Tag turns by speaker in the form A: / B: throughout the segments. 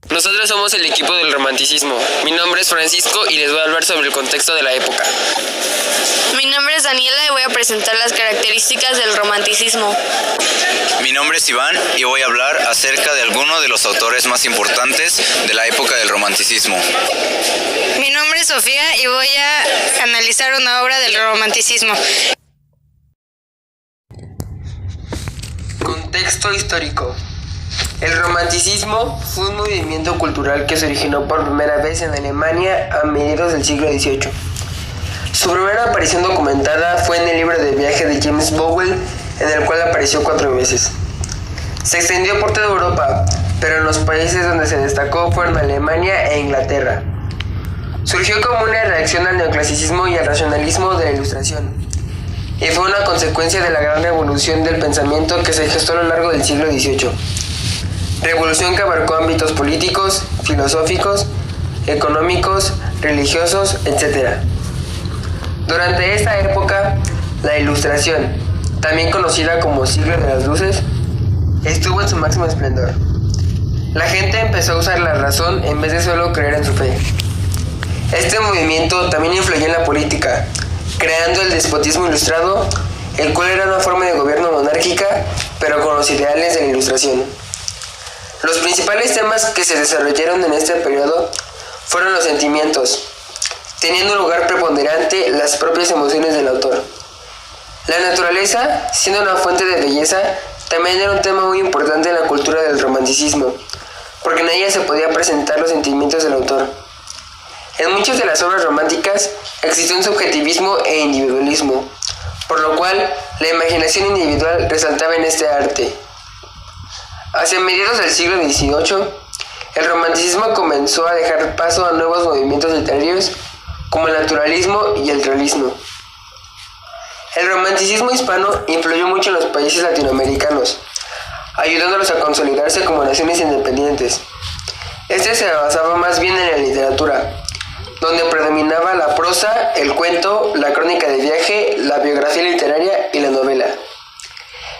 A: Nosotros somos el equipo del romanticismo. Mi nombre es Francisco y les voy a hablar sobre el contexto de la época.
B: Mi nombre es Daniela y voy a presentar las características del romanticismo.
C: Mi nombre es Iván y voy a hablar acerca de algunos de los autores más importantes de la época del romanticismo.
D: Mi nombre es Sofía y voy a analizar una obra del romanticismo.
A: Contexto histórico. El romanticismo fue un movimiento cultural que se originó por primera vez en Alemania a mediados del siglo XVIII. Su primera aparición documentada fue en el libro de viaje de James Bowell, en el cual apareció 4 veces. Se extendió por toda Europa, pero en los países donde se destacó fueron Alemania e Inglaterra. Surgió como una reacción al neoclasicismo y al racionalismo de la Ilustración, y fue una consecuencia de la gran revolución del pensamiento que se gestó a lo largo del siglo XVIII. Revolución que abarcó ámbitos políticos, filosóficos, económicos, religiosos, etc. Durante esta época, la Ilustración, también conocida como siglo de las luces, estuvo en su máximo esplendor. La gente empezó a usar la razón en vez de solo creer en su fe. Este movimiento también influyó en la política, creando el despotismo ilustrado, el cual era una forma de gobierno monárquica, pero con los ideales de la Ilustración. Los principales temas que se desarrollaron en este periodo fueron los sentimientos, teniendo un lugar preponderante las propias emociones del autor. La naturaleza, siendo una fuente de belleza, también era un tema muy importante en la cultura del romanticismo, porque en ella se podía presentar los sentimientos del autor. En muchas de las obras románticas existió un subjetivismo e individualismo, por lo cual la imaginación individual resaltaba en este arte. Hacia mediados del siglo XVIII, el romanticismo comenzó a dejar paso a nuevos movimientos literarios como el naturalismo y el realismo. El romanticismo hispano influyó mucho en los países latinoamericanos, ayudándolos a consolidarse como naciones independientes. Este se basaba más bien en la literatura, donde predominaba la prosa, el cuento, la crónica de viaje, la biografía literaria y la novela.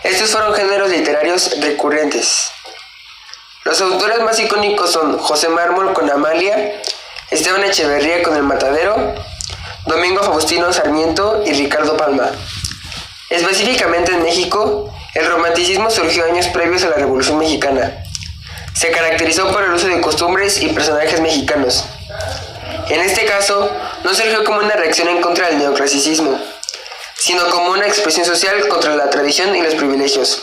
A: Estos fueron géneros literarios recurrentes. Los autores más icónicos son José Mármol con Amalia, Esteban Echeverría con El Matadero, Domingo Faustino Sarmiento y Ricardo Palma. Específicamente en México, el romanticismo surgió años previos a la Revolución Mexicana. Se caracterizó por el uso de costumbres y personajes mexicanos. En este caso, no surgió como una reacción en contra del neoclasicismo, sino como una expresión social contra la tradición y los privilegios.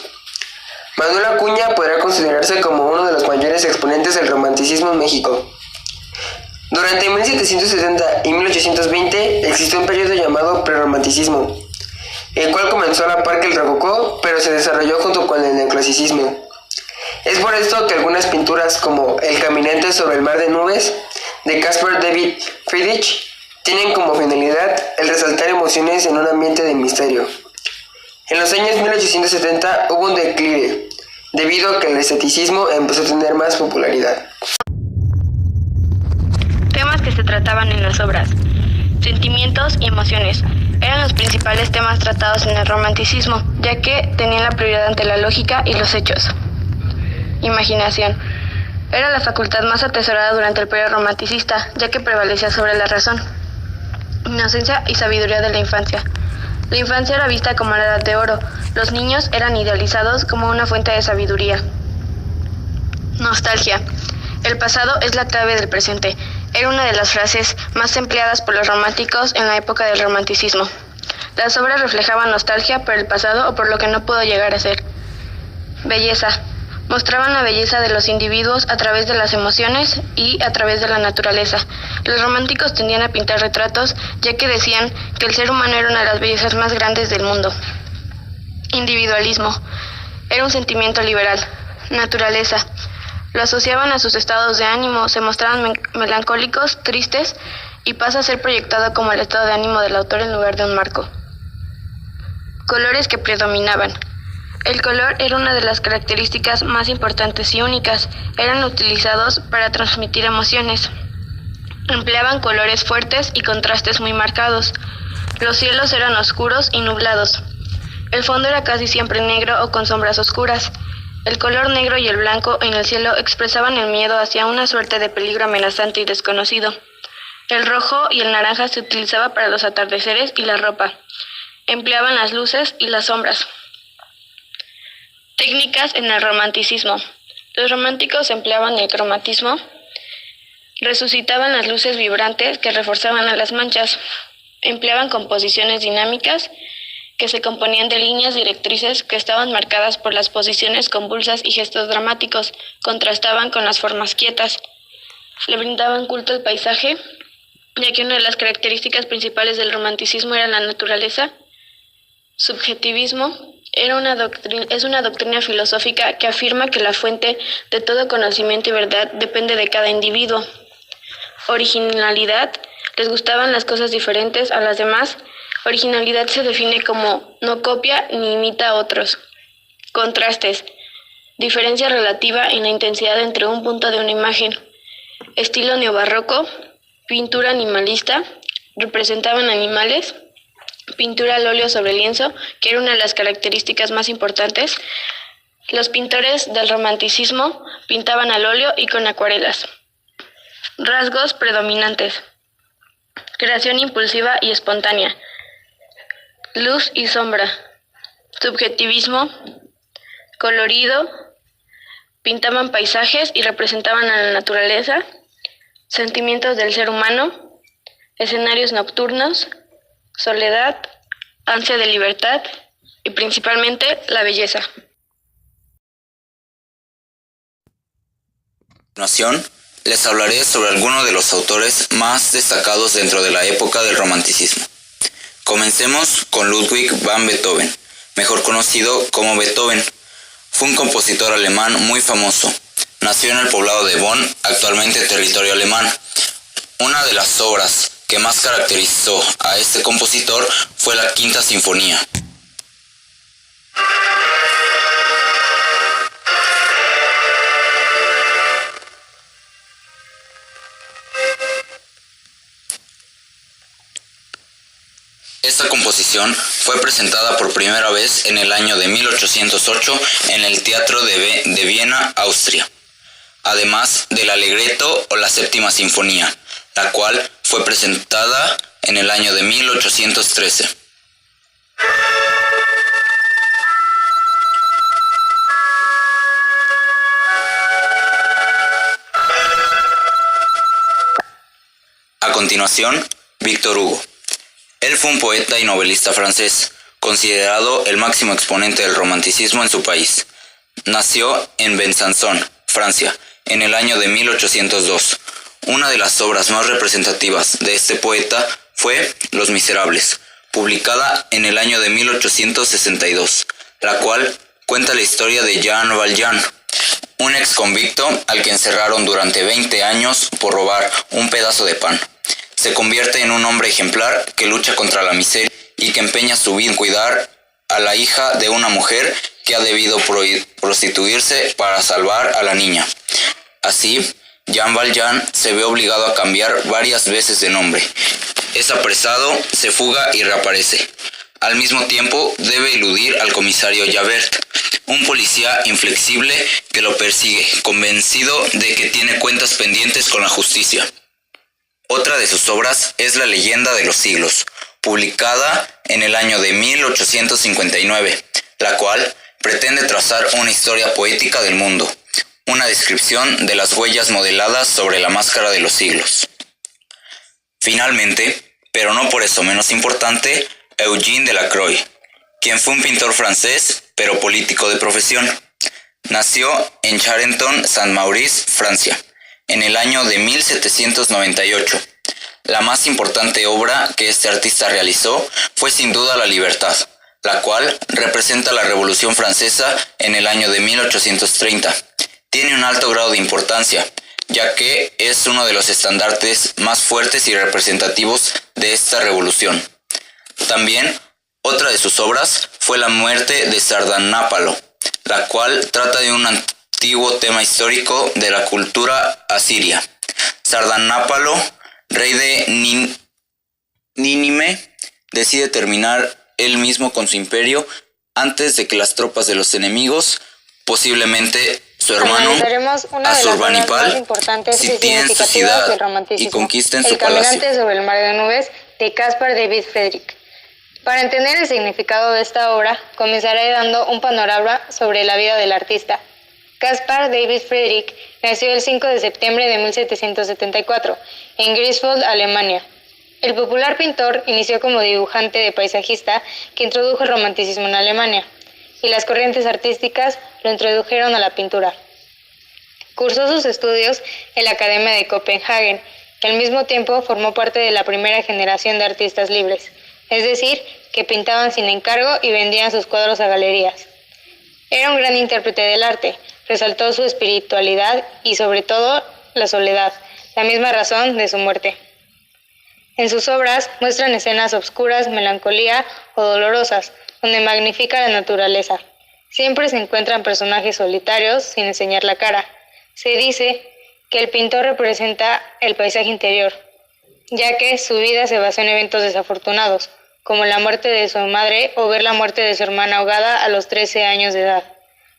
A: Manuel Acuña podrá considerarse como uno de los mayores exponentes del romanticismo en México. Durante 1770 y 1820 existió un periodo llamado prerromanticismo, el cual comenzó a la par que el rococó, pero se desarrolló junto con el neoclasicismo. Es por esto que algunas pinturas como El caminante sobre el mar de nubes, de Caspar David Friedrich, tienen como finalidad el resaltar emociones en un ambiente de misterio. En los años 1870 hubo un declive, debido a que el esteticismo empezó a tener más popularidad.
B: Temas que se trataban en las obras. Sentimientos y emociones eran los principales temas tratados en el romanticismo, ya que tenían la prioridad ante la lógica y los hechos. Imaginación. Era la facultad más atesorada durante el periodo romanticista, ya que prevalecía sobre la razón. Inocencia y sabiduría de la infancia. La infancia era vista como la edad de oro. Los niños eran idealizados como una fuente de sabiduría. Nostalgia. El pasado es la clave del presente. Era una de las frases más empleadas por los románticos en la época del romanticismo. Las obras reflejaban nostalgia por el pasado o por lo que no pudo llegar a ser. Belleza. Mostraban la belleza de los individuos a través de las emociones y a través de la naturaleza. Los románticos tendían a pintar retratos, ya que decían que el ser humano era una de las bellezas más grandes del mundo. Individualismo. Era un sentimiento liberal. Naturaleza. Lo asociaban a sus estados de ánimo, se mostraban melancólicos, tristes, y pasa a ser proyectado como el estado de ánimo del autor en lugar de un marco. Colores que predominaban. El color era una de las características más importantes y únicas. Eran utilizados para transmitir emociones. Empleaban colores fuertes y contrastes muy marcados. Los cielos eran oscuros y nublados. El fondo era casi siempre negro o con sombras oscuras. El color negro y el blanco en el cielo expresaban el miedo hacia una suerte de peligro amenazante y desconocido. El rojo y el naranja se utilizaba para los atardeceres y la ropa. Empleaban las luces y las sombras. Técnicas en el romanticismo. Los románticos empleaban el cromatismo, resucitaban las luces vibrantes que reforzaban a las manchas, empleaban composiciones dinámicas que se componían de líneas directrices que estaban marcadas por las posiciones convulsas y gestos dramáticos, contrastaban con las formas quietas, le brindaban culto al paisaje, ya que una de las características principales del romanticismo era la naturaleza. Subjetivismo es una doctrina filosófica que afirma que la fuente de todo conocimiento y verdad depende de cada individuo. Originalidad, les gustaban las cosas diferentes a las demás. Originalidad se define como no copia ni imita a otros. Contrastes, diferencia relativa en la intensidad entre un punto de una imagen. Estilo neobarroco, pintura animalista, representaban animales. Pintura al óleo sobre lienzo, que era una de las características más importantes. Los pintores del romanticismo pintaban al óleo y con acuarelas. Rasgos predominantes: creación impulsiva y espontánea, luz y sombra, subjetivismo, colorido, pintaban paisajes y representaban a la naturaleza, sentimientos del ser humano, escenarios nocturnos, soledad, ansia de libertad y principalmente la belleza.
C: A continuación, les hablaré sobre algunos de los autores más destacados dentro de la época del romanticismo. Comencemos con Ludwig van Beethoven, mejor conocido como Beethoven. Fue un compositor alemán muy famoso. Nació en el poblado de Bonn, actualmente territorio alemán. Una de las obras que más caracterizó a este compositor fue la Quinta Sinfonía. Esta composición fue presentada por primera vez en el año de 1808 en el Teatro de Viena, Austria, además del Allegretto o la Séptima Sinfonía, la cual fue presentada en el año de 1813. A continuación, Víctor Hugo. Él fue un poeta y novelista francés, considerado el máximo exponente del romanticismo en su país. Nació en Besançon, Francia, en el año de 1802. Una de las obras más representativas de este poeta fue Los Miserables, publicada en el año de 1862, la cual cuenta la historia de Jean Valjean, un ex convicto al que encerraron durante 20 años por robar un pedazo de pan. Se convierte en un hombre ejemplar que lucha contra la miseria y que empeña su vida en cuidar a la hija de una mujer que ha debido prostituirse para salvar a la niña. Así, Jean Valjean se ve obligado a cambiar varias veces de nombre. Es apresado, se fuga y reaparece. Al mismo tiempo, debe eludir al comisario Javert, un policía inflexible que lo persigue, convencido de que tiene cuentas pendientes con la justicia. Otra de sus obras es La Leyenda de los Siglos, publicada en el año de 1859, la cual pretende trazar una historia poética del mundo, una descripción de las huellas modeladas sobre la máscara de los siglos. Finalmente, pero no por eso menos importante, Eugène Delacroix, quien fue un pintor francés, pero político de profesión. Nació en Charenton-Saint-Maurice, Francia, en el año de 1798. La más importante obra que este artista realizó fue sin duda La Libertad, la cual representa la Revolución Francesa en el año de 1830. Tiene un alto grado de importancia, ya que es uno de los estandartes más fuertes y representativos de esta revolución. También, otra de sus obras fue La muerte de Sardanápalo, la cual trata de un antiguo tema histórico de la cultura asiria. Sardanápalo, rey de Nínive, decide terminar él mismo con su imperio antes de que las tropas de los enemigos posiblemente su hermano
D: Analizaremos una de las obras más
C: Asurbanipal,
D: importantes y
C: si tienen su
D: significativas
C: ciudad
D: del romanticismo,
C: y conquisten su
D: El caminante
C: palacio.
D: sobre el mar de nubes, de Caspar David Friedrich. Para entender el significado de esta obra, comenzaré dando un panorama sobre la vida del artista. Caspar David Friedrich nació el 5 de septiembre de 1774 en Greifswald, Alemania. El popular pintor inició como dibujante de paisajista que introdujo el romanticismo en Alemania, y las corrientes artísticas lo introdujeron a la pintura. Cursó sus estudios en la Academia de Copenhague y al mismo tiempo formó parte de la primera generación de artistas libres, es decir, que pintaban sin encargo y vendían sus cuadros a galerías. Era un gran intérprete del arte, resaltó su espiritualidad y sobre todo la soledad, la misma razón de su muerte. En sus obras muestran escenas obscuras, melancolía o dolorosas, donde magnifica la naturaleza. Siempre se encuentran personajes solitarios sin enseñar la cara. Se dice que el pintor representa el paisaje interior, ya que su vida se basó en eventos desafortunados, como la muerte de su madre o ver la muerte de su hermana ahogada a los 13 años de edad.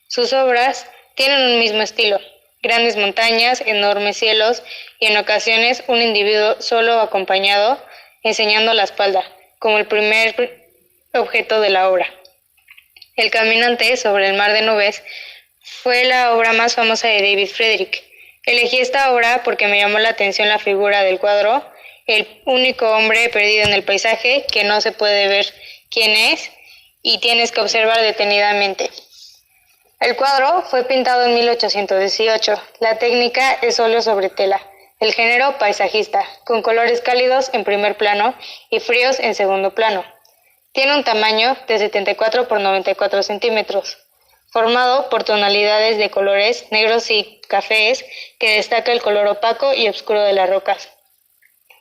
D: Sus obras tienen un mismo estilo: grandes montañas, enormes cielos y en ocasiones un individuo solo o acompañado, enseñando la espalda, como el primer objeto de la obra. El caminante sobre el mar de nubes fue la obra más famosa de David Friedrich. Elegí esta obra porque me llamó la atención la figura del cuadro, el único hombre perdido en el paisaje que no se puede ver quién es y tienes que observar detenidamente. El cuadro fue pintado en 1818. La técnica es óleo sobre tela. El género paisajista, con colores cálidos en primer plano y fríos en segundo plano. Tiene un tamaño de 74 por 94 centímetros, formado por tonalidades de colores negros y cafés que destaca el color opaco y oscuro de las rocas.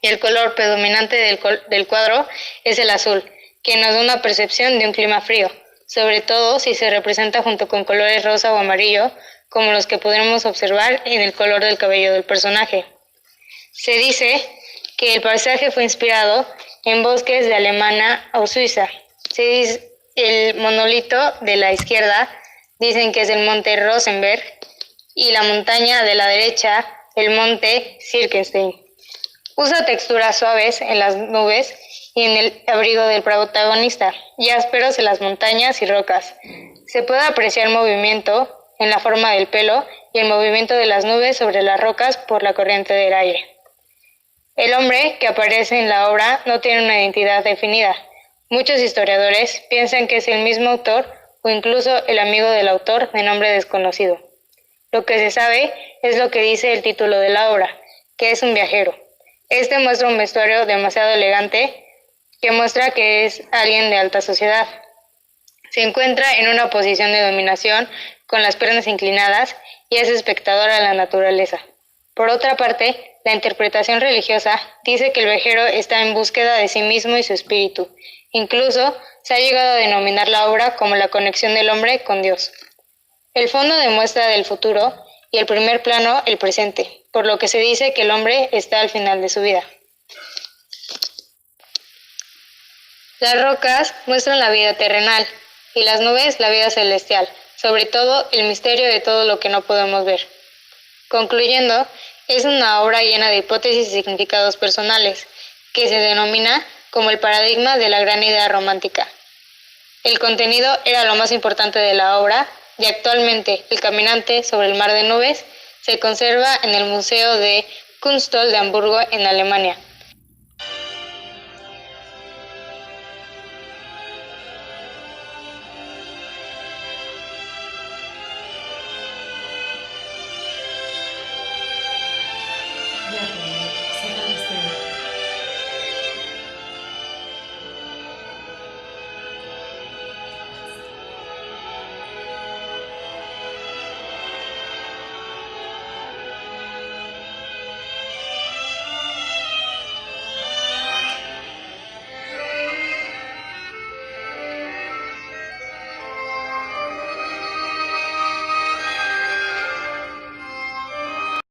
D: Y el color predominante del cuadro es el azul, que nos da una percepción de un clima frío, sobre todo si se representa junto con colores rosa o amarillo, como los que podremos observar en el color del cabello del personaje. Se dice que el paisaje fue inspirado en bosques de Alemania o Suiza. El monolito de la izquierda dicen que es el monte Rosenberg y la montaña de la derecha, el monte Zirkenstein. Usa texturas suaves en las nubes y en el abrigo del protagonista, y ásperos en las montañas y rocas. Se puede apreciar movimiento en la forma del pelo y el movimiento de las nubes sobre las rocas por la corriente del aire. El hombre que aparece en la obra no tiene una identidad definida. Muchos historiadores piensan que es el mismo autor o incluso el amigo del autor de nombre desconocido. Lo que se sabe es lo que dice el título de la obra, que es un viajero. Este muestra un vestuario demasiado elegante que muestra que es alguien de alta sociedad. Se encuentra en una posición de dominación con las piernas inclinadas y es espectador a la naturaleza. Por otra parte, la interpretación religiosa dice que el viajero está en búsqueda de sí mismo y su espíritu. Incluso se ha llegado a denominar la obra como la conexión del hombre con Dios. El fondo demuestra del futuro y el primer plano el presente, por lo que se dice que el hombre está al final de su vida. Las rocas muestran la vida terrenal y las nubes la vida celestial, sobre todo el misterio de todo lo que no podemos ver. Concluyendo, es una obra llena de hipótesis y significados personales, que se denomina como el paradigma de la gran idea romántica. El contenido era lo más importante de la obra y actualmente El caminante sobre el mar de nubes se conserva en el Museo de Kunststoll de Hamburgo, en Alemania.